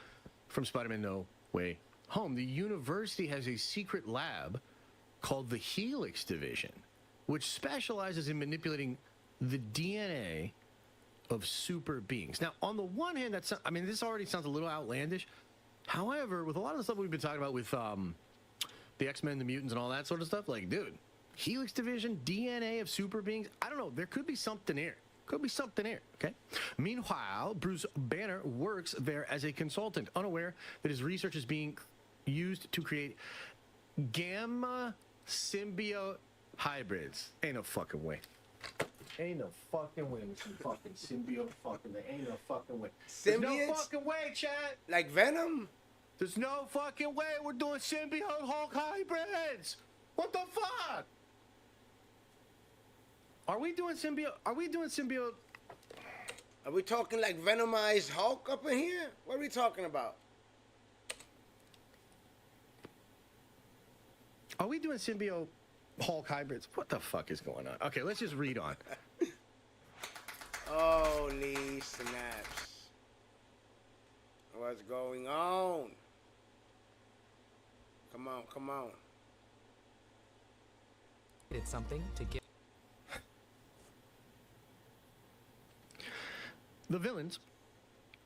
from Spider-Man No Way Home. The university has a secret lab called the Helix Division, which specializes in manipulating the DNA of super beings. Now, on the one hand, this already sounds a little outlandish. However, with a lot of the stuff we've been talking about with the X-Men, the mutants, and all that sort of stuff, like, dude, Helix Division, DNA of super beings, I don't know. There could be something here. Could be something here, okay? Meanwhile, Bruce Banner works there as a consultant, unaware that his research is being used to create gamma symbiote hybrids. Ain't no fucking way. Ain't no fucking way with some fucking symbiote fucking thing. Ain't no fucking way. There's no Symbiotes? fucking way, chat. Like Venom? There's no fucking way we're doing symbiote Hulk hybrids. What the fuck? Are we doing symbiote? Are we talking like Venomized Hulk up in here? What are we talking about? Are we doing symbiote Hulk hybrids? What the fuck is going on? Okay, let's just read on. Holy snaps. What's going on? Come on, come on. It's something to get. The villains,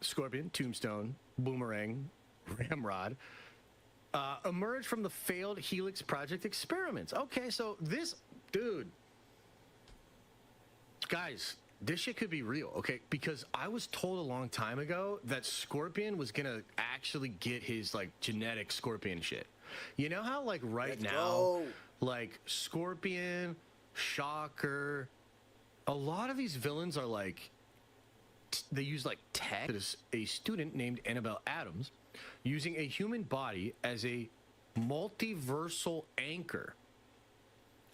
Scorpion, Tombstone, Boomerang, Ramrod, emerged from the failed Helix Project experiments. Okay, so this, dude, guys, this shit could be real, okay? Because I was told a long time ago that Scorpion was gonna actually get his, like, genetic Scorpion shit. You know how, like, Let's now, go. like, Scorpion, Shocker, a lot of these villains are, like, they use, like, tech. There's a student named Annabelle Adams using a human body as a multiversal anchor.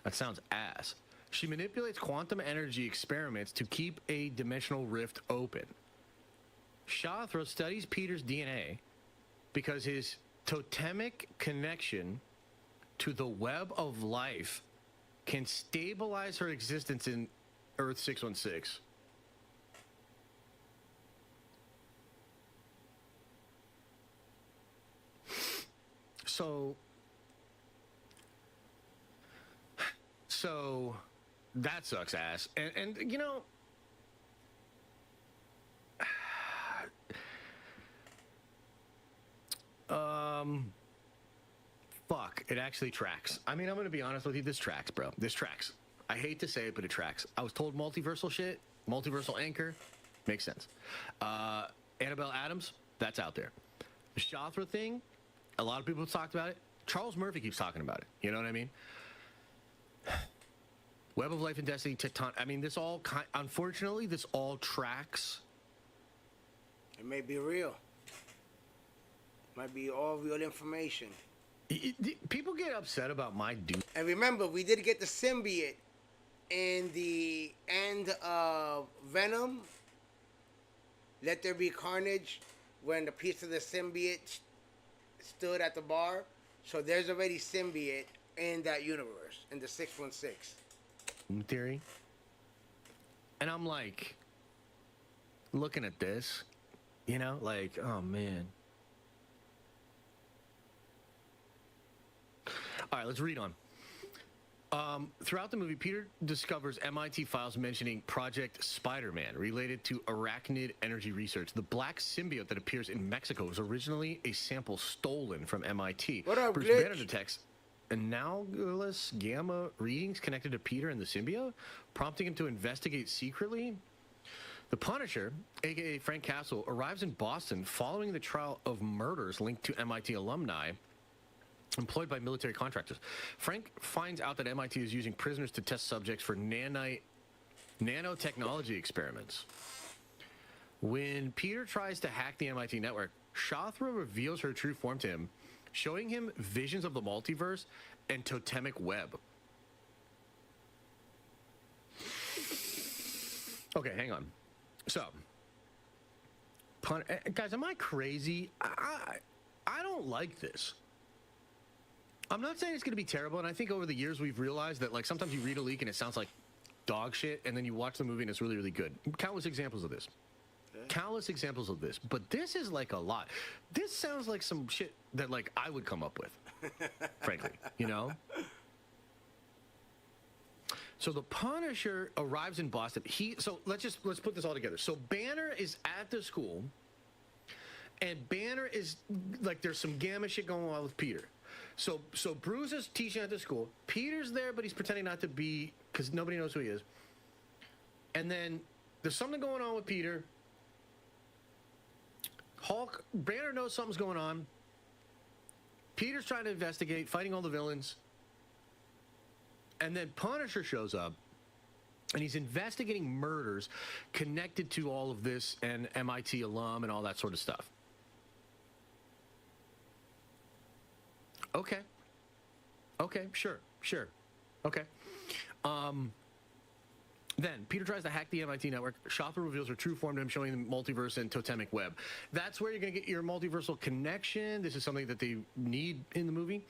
That sounds ass. She manipulates quantum energy experiments to keep a dimensional rift open. Shathra studies Peter's DNA because his totemic connection to the web of life can stabilize her existence in Earth 616. So that sucks ass. And you know, fuck, it actually tracks. I mean, I'm gonna be honest with you, this tracks, bro. This tracks. I hate to say it, but it tracks. I was told multiversal shit, multiversal anchor, makes sense. Annabelle Adams, that's out there. The Shathra thing, a lot of people have talked about it. Charles Murphy keeps talking about it. You know what I mean? Web of Life and Destiny, Tecton. I mean, this all, unfortunately, this all tracks. It may be real. Might be all real information. People get upset about my dude. And remember, we did get the symbiote in the end of Venom. Let There Be Carnage when the piece of the symbiote stood at the bar. So there's already symbiote in that universe, in the 616. In theory. And I'm like, looking at this, you know, like, oh man. All right, let's read on. Throughout the movie, Peter discovers MIT files mentioning Project Spider-Man related to arachnid energy research. The black symbiote that appears in Mexico was originally a sample stolen from MIT. What up, Bruce Glitch? Banner detects analogous gamma readings connected to Peter and the symbiote, prompting him to investigate secretly. The Punisher, aka Frank Castle, arrives in Boston following the trial of murders linked to MIT alumni employed by military contractors. Frank finds out that MIT is using prisoners to test subjects for nanotechnology experiments. When Peter tries to hack the MIT network, Shathra reveals her true form to him, showing him visions of the multiverse and totemic web. Okay, hang on. So, guys, am I crazy? I don't like this. I'm not saying it's going to be terrible, and I think over the years we've realized that, like, sometimes you read a leak and it sounds like dog shit, and then you watch the movie and it's really, really good. Countless examples of this. Countless examples of this. But this is, like, a lot. This sounds like some shit that, like, I would come up with, frankly, you know? So the Punisher arrives in Boston. So let's put this all together. So Banner is at the school, and Banner is, like, there's some gamma shit going on with Peter. So Bruce is teaching at the school. Peter's there, but he's pretending not to be because nobody knows who he is. And then there's something going on with Peter. Banner knows something's going on. Peter's trying to investigate, fighting all the villains. And then Punisher shows up, and he's investigating murders connected to all of this and MIT alum and all that sort of stuff. Okay, sure. Okay. Then Peter tries to hack the MIT network. Shathra reveals her true form to him, showing the multiverse and totemic web. That's where you're going to get your multiversal connection. This is something that they need in the movie.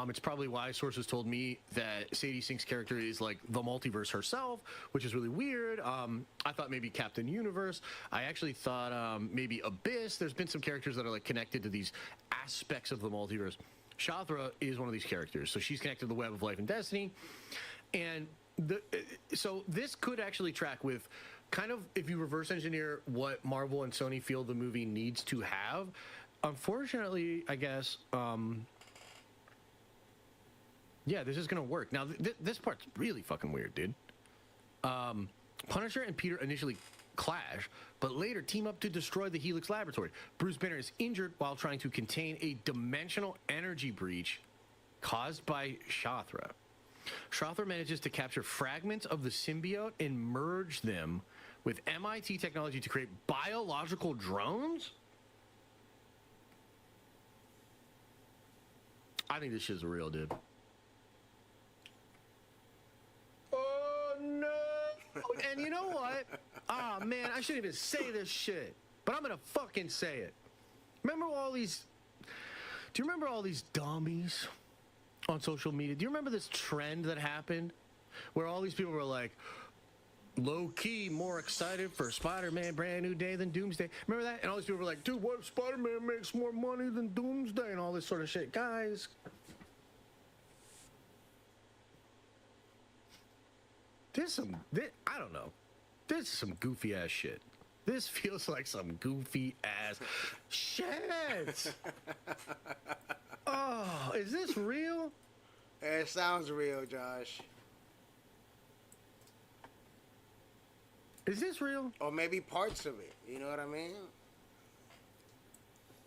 It's probably why sources told me that Sadie Sink's character is like the multiverse herself, which is really weird. I thought maybe Captain Universe. I actually thought maybe Abyss. There's been some characters that are like connected to these aspects of the multiverse. Shathra is one of these characters. So she's connected to the web of life and destiny. And so this could actually track with kind of, if you reverse engineer what Marvel and Sony feel the movie needs to have. Unfortunately, I guess, yeah, this is going to work. Now, this part's really fucking weird, dude. Punisher and Peter initially clash, but later team up to destroy the Helix laboratory. Bruce Banner is injured while trying to contain a dimensional energy breach caused by Shathra. Shathra manages to capture fragments of the symbiote and merge them with MIT technology to create biological drones? I think this shit's real, dude. Oh, no! And you know what? Ah, oh, man, I shouldn't even say this shit, but I'm gonna fucking say it. Do you remember all these dummies on social media? Do you remember this trend that happened where all these people were like, low-key more excited for Spider-Man Brand New Day than Doomsday? Remember that? And all these people were like, dude, what if Spider-Man makes more money than Doomsday and all this sort of shit? Guys, I don't know. This is some goofy-ass shit. This feels like some goofy-ass shit. Oh, is this real? It sounds real, Josh. Is this real? Or maybe parts of it. You know what I mean?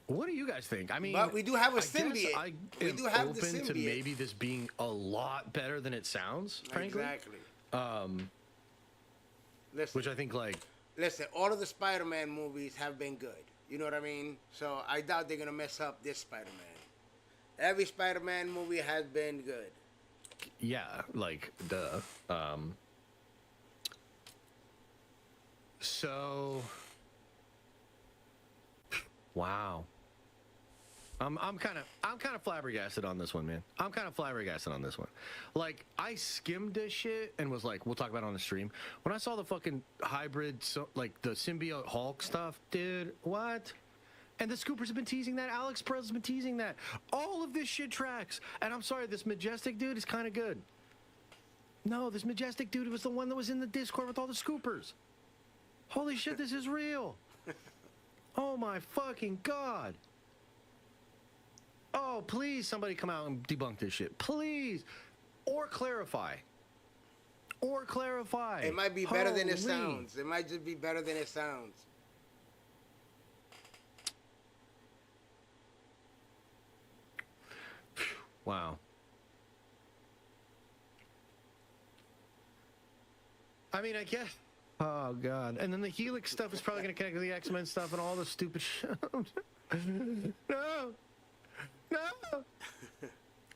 What do you guys think? I mean, but we do have a symbiote. We do have the open to symbiote. maybe this being a lot better than it sounds, frankly. Exactly. Listen, Which I think, like... Listen, all of the Spider-Man movies have been good. You know what I mean? So I doubt they're going to mess up this Spider-Man. Every Spider-Man movie has been good. Yeah, like, duh. So... Wow. I'm kind of flabbergasted on this one, man. I'm kind of flabbergasted on this one. Like, I skimmed this shit and was like, we'll talk about it on the stream. When I saw the fucking hybrid, like the symbiote Hulk stuff, dude, what? And the Scoopers have been teasing that. Alex Perez has been teasing that. All of this shit tracks. And I'm sorry, this Majestic dude is kind of good. No, this Majestic dude was the one that was in the Discord with all the Scoopers. Holy shit, this is real. Oh my fucking God. Oh, please, somebody come out and debunk this shit. Please. Or clarify. Or clarify. It might be better than it Holy. sounds. It might just be better than it sounds. Wow. I mean, I guess. Oh, God. And then the Helix stuff is probably going to connect to the X-Men stuff and all the stupid shit. No. No.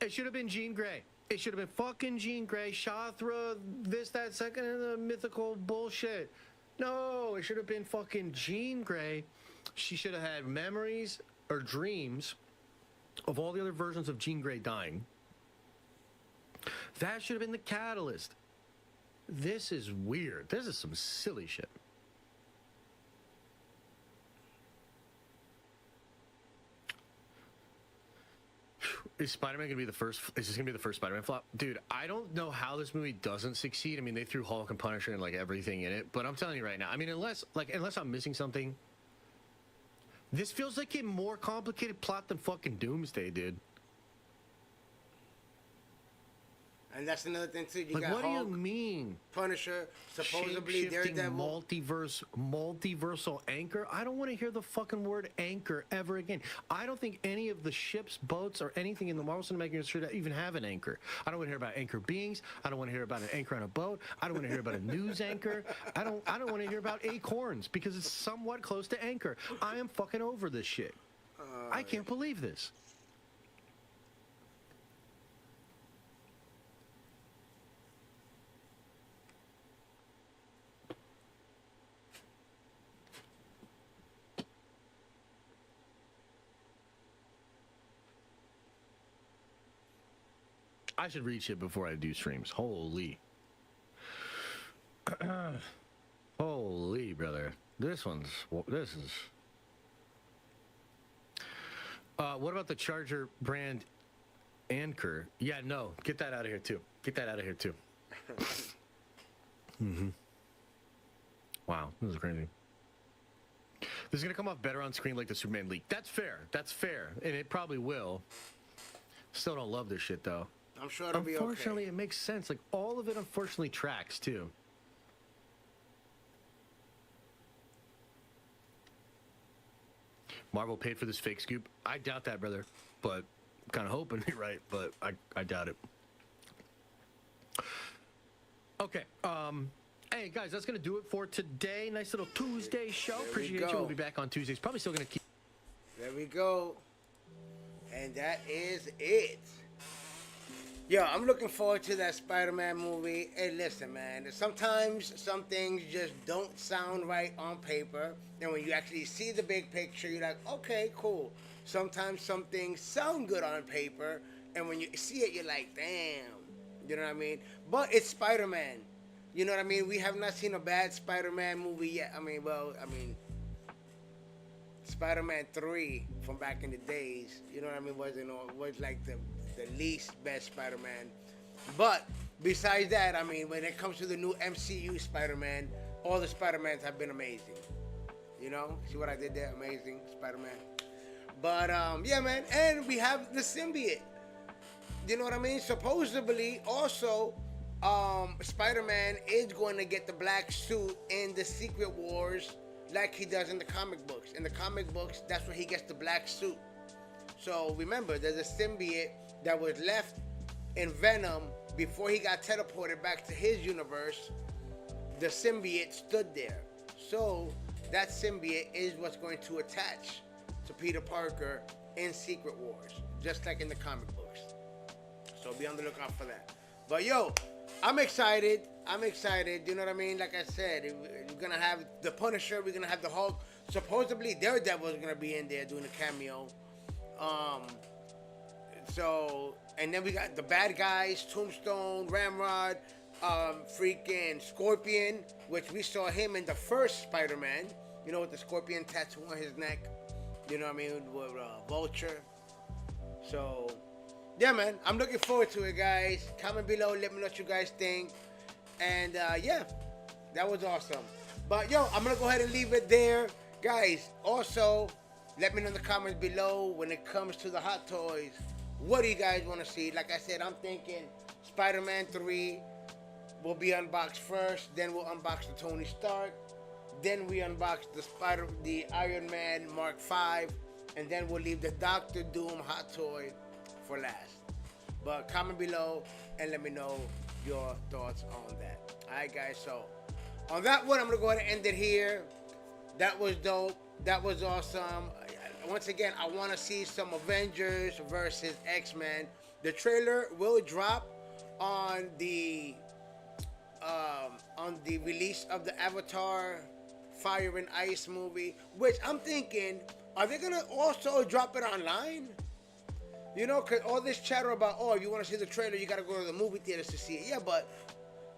It should have been Jean Grey. It should have been fucking Jean Grey. Shathra, this, that, second, and the mythical bullshit. No, it should have been fucking Jean Grey. She should have had memories or dreams of all the other versions of Jean Grey dying. That should have been the catalyst. This is weird. This is some silly shit. Is Spider-Man gonna be the first? Is this gonna be the first Spider-Man flop, dude? I don't know how this movie doesn't succeed. I mean, they threw Hulk and Punisher and like everything in it, but I'm telling you right now. I mean, unless I'm missing something, this feels like a more complicated plot than fucking Doomsday, dude. And that's another thing too. You Like, got what do you Hulk, mean? Punisher, supposedly Shape-shifting Daredevil. multiversal anchor. I don't want to hear the fucking word anchor ever again. I don't think any of the ships, boats, or anything in the Marvel Cinematic Universe should even have an anchor. I don't want to hear about anchor beings. I don't want to hear about an anchor on a boat. I don't want to hear about a news anchor. I don't want to hear about acorns because it's somewhat close to anchor. I am fucking over this shit. I can't believe this. I should read shit before I do streams. Holy. Holy, brother. This is... what about the Charger brand anchor? Yeah, no. Get that out of here, too. Get that out of here, too. Mm-hmm. Wow, this is crazy. This is going to come off better on screen like the Superman leak. That's fair. That's fair. And it probably will. Still don't love this shit, though. I'm sure it'll be okay. Unfortunately, it makes sense. Like, all of it, unfortunately, tracks, too. Marvel paid for this fake scoop. I doubt that, brother. But I'm kind of hoping you're right, but I doubt it. Okay. Hey, guys, that's going to do it for today. Nice little Tuesday show. Appreciate you. We'll be back on Tuesdays. Probably still going to keep... There we go. And that is it. Yo, I'm looking forward to that Spider-Man movie. Hey, listen, man. Sometimes some things just don't sound right on paper. And when you actually see the big picture, you're like, okay, cool. Sometimes some things sound good on paper. And when you see it, you're like, damn. You know what I mean? But it's Spider-Man. You know what I mean? We have not seen a bad Spider-Man movie yet. Spider-Man 3 from back in the days, you know what I mean, was like the least best Spider-Man. But besides that, I mean, when it comes to the new MCU Spider-Man, all the Spider-Mans have been amazing. You know? See what I did there? Amazing Spider-Man. But, yeah, man. And we have the symbiote. You know what I mean? Supposedly, also, Spider-Man is going to get the black suit in the Secret Wars like he does in the comic books. In the comic books, that's where he gets the black suit. So remember, there's a symbiote that was left in Venom before he got teleported back to his universe. The symbiote stood there. So that symbiote is what's going to attach to Peter Parker in Secret Wars, just like in the comic books. So be on the lookout for that. But yo, I'm excited. You know what I mean? Like I said, we're going to have the Punisher. We're going to have the Hulk. supposedly Daredevil is gonna be in there doing a cameo. So, and then we got the bad guys: Tombstone, Ramrod, freaking Scorpion, which we saw him in the first Spider-Man. You know, with the scorpion tattoo on his neck. You know what I mean? With Vulture. So, yeah, man, I'm looking forward to it, guys. Comment below, let me know what you guys think. And yeah, that was awesome. But yo, I'm gonna go ahead and leave it there, guys. Also, let me know in the comments below when it comes to the Hot Toys. What do you guys want to see? Like I said, I'm thinking Spider-Man 3 will be unboxed first. Then we'll unbox the Tony Stark. Then we unbox the Iron Man Mark V. And then we'll leave the Doctor Doom Hot Toy for last. But comment below and let me know your thoughts on that. Alright, guys, so on that one, I'm going to go ahead and end it here. That was dope. That was awesome. Once again, I want to see some Avengers versus X-Men. The trailer will drop on the release of the Avatar Fire and Ice movie, which I'm thinking, are they going to also drop it online? You know, because all this chatter about, oh, if you want to see the trailer, you got to go to the movie theaters to see it. Yeah, but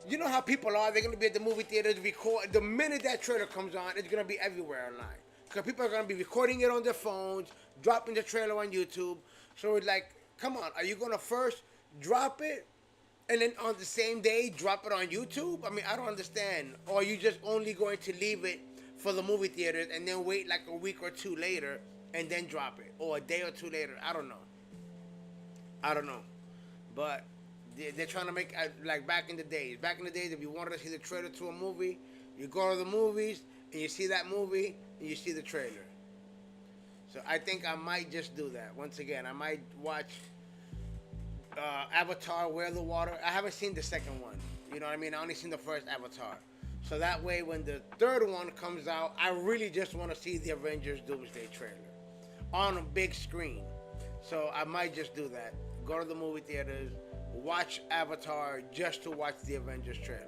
you know how people are. They're going to be at the movie theaters, record. The minute that trailer comes on, it's going to be everywhere online. Because people are going to be recording it on their phones, dropping the trailer on YouTube. So it's like, come on, are you going to first drop it and then on the same day drop it on YouTube? I mean, I don't understand. Or are you just only going to leave it for the movie theaters and then wait like a week or two later and then drop it? Or a day or two later? I don't know. But they're trying to make, like back in the days. Back in the days, if you wanted to see the trailer to a movie, you go to the movies and you see that movie and you see the trailer. So I think I might just do that. Once again, I might watch Avatar, Where the Water. I haven't seen the second one. You know what I mean? I only seen the first Avatar. So that way, when the third one comes out, I really just want to see the Avengers Doomsday trailer on a big screen. So I might just do that. Go to the movie theaters, watch Avatar just to watch the Avengers trailer.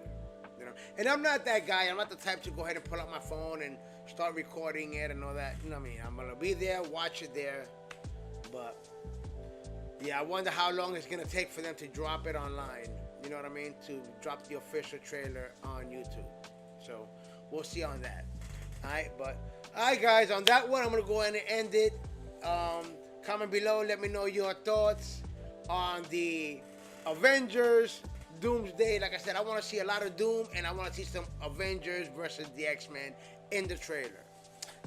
You know, and I'm not that guy. I'm not the type to go ahead and pull out my phone and start recording it and all that. You know what I mean? I'm gonna be there, watch it there. But yeah, I wonder how long it's gonna take for them to drop it online. You know what I mean? To drop the official trailer on YouTube. So we'll see on that. Alright, guys, on that one, I'm gonna go ahead and end it. Comment below, let me know your thoughts on the Avengers Doomsday. Like I said, I want to see a lot of Doom, and I want to see some Avengers versus the X-Men in the trailer.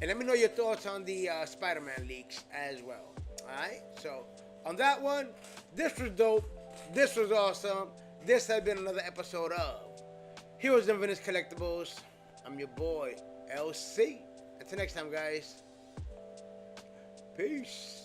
And let me know your thoughts on the Spider-Man leaks as well. Alright, so on that one, this was dope. This was awesome. This has been another episode of Heroes and Villains Collectibles. I'm your boy, LC. Until next time, guys. Peace.